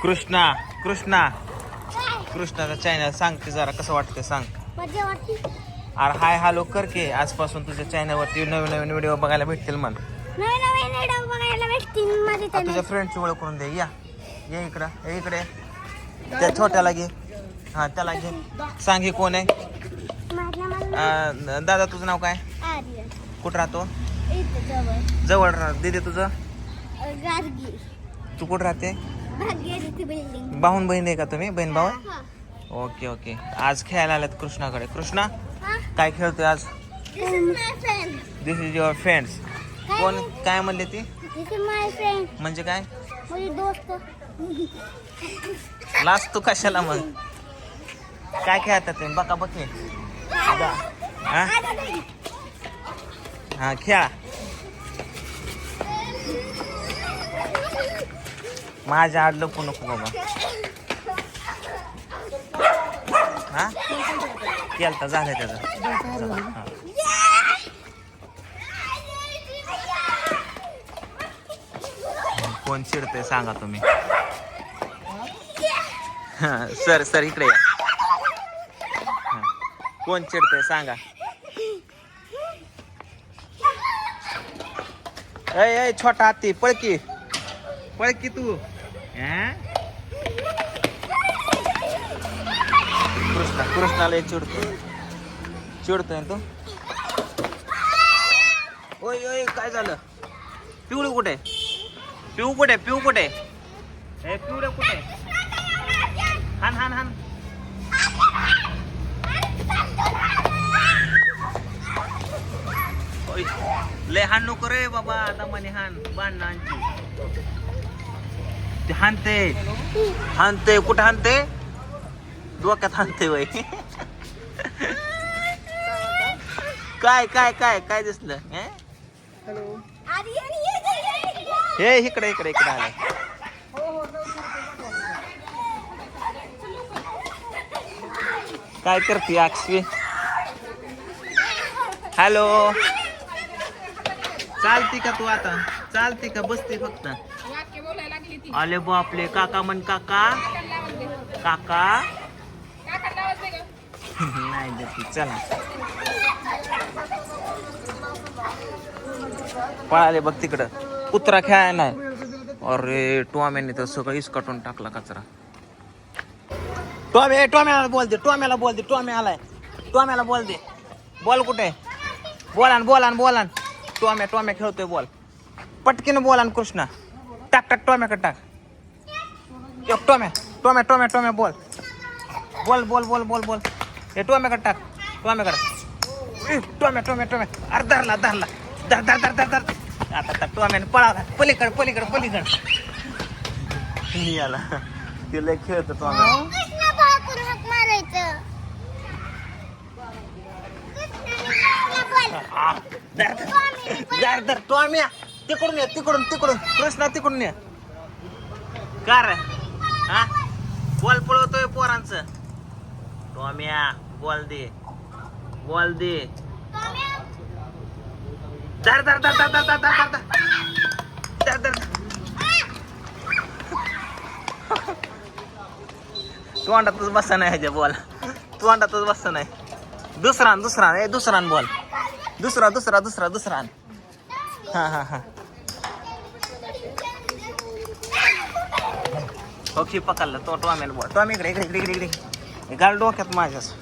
Krishna Krishna कृष्णाचा channel सांगते जरा कसं वाटतं सांग. मजा वाटते. अरे हाय हॅलो कर की. आजपासून तुझ्या चॅनलवरती नवीन नवीन व्हिडिओ बघायला भेटतील म्हण. नवीन नवीन व्हिडिओ बघायला भेटतील माझ्या तुझ्या चॅनल. फ्रेंडची ओळख करून दे. या ये इकडं ये इकडे. त्या छोट्याला घे. हा त्याला घे. सांग ही कोण आहे. माझं नाव दादा तुझं नाव काय. आर्यन. कुठं राहतो. इथं जवळ जवळ राहतो. दीदी तुझं. गारगी. तू कुठं राहते. भाग्यवती बिल्डिंग. भाऊन बहीण आहे का तुम्ही. बहीण भाऊ आहे. हा. Okay okay. आज खेळायला आल्यात कृष्णाकडे. कृष्णा हा. काय खेळतोय आज. This is my friend. This is your friends. कोण काय म्हणले ती. This is my friend. म्हणजे काय माझे दोस्त. लास्ट तू कशाला मग. काय खेळतात ते बका बके. हा हा खेळा. माझ्या आड लपू नको बाबा. हा केलता झालं त्याचं. हा. कोण चिडतंय सांगा तुम्ही. सर सर इकडे या. हा. कोण चिडतंय सांगा. ऐ ऐ छोटा हत्ती पळकी पळकी तू. कृष्णा कृष्णाला चिडतोय चिडतोय तू. ओय ओय काय झालं. पिवळी कुठे. पिऊ कुठे पिऊ कुठे. हे पिवळे कुठे. हान हान हान. ओय लय हान नको रे बाबा. दमाने हान बांधणांची. ते हानते हानते कुठे हानते. डोक्यात हानते वय. काय काय काय काय दिसलं. आर्यन ये. हे इकडे इकडे इकडे आलं. काय करते अक्षी. हॅलो चालती का तू आता. चालती का बसते फक्त. आले बापले काका म्हण काका काका. नाही देते चला. पळाले बघ तिकडं. कुत्रा खेळाय नाही. अरे टॉम्याने तर सगळं इसकाटून टाकला कचरा. टॉम्या टॉम्याला बोल दे. टॉम्याला बोल दे. टॉम्या आलाय. टॉम्याला बोल दे. बॉल कुठे. बोलान बोलान बोलान. टॉम्या टॉम्या खेळतोय बॉल. पटकीनं बोलान कृष्णा. टाक टाक टॉम्याकडे टाक. एक टॉम्या टॉम्या टॉम्या टॉम्या बोल बोल बोल बोल बोल बोल. हे टॉम्याकडे टाक. टॉम्याकडे टॉम्या टॉम्या टॉम्या. अरे धरला धरला. धर धर धर धर धर. आता टॉम्याने पळाला. पलीकड पलीकड पलीकड. आला ते लय खेळतो टॉम्या. कृष्णा भाकून हाक मारायचं. धर धर टॉम्या. तिकडून ये तिकडून तिकडून. कृष्णा तिकडून ये. का रे हा बॉल पळवतोय पोरांचं. टॉम्या बॉल दे बॉल दे. धर धर धर धर धर धर धर धर धर. तोंडातच बसा नाही ह्याच्या बॉल. तोंडातच बसा नाही. दुसरा दुसरा ए दुसरा बॉल. दुसरा दुसरा दुसरा दुसरा. हा हा हा ओके पकडला तो टॉम्यान बॉल. टॉमी इकडे इकडे इकडे इकडे इकडे. घाल डोक्यात माझ्याच.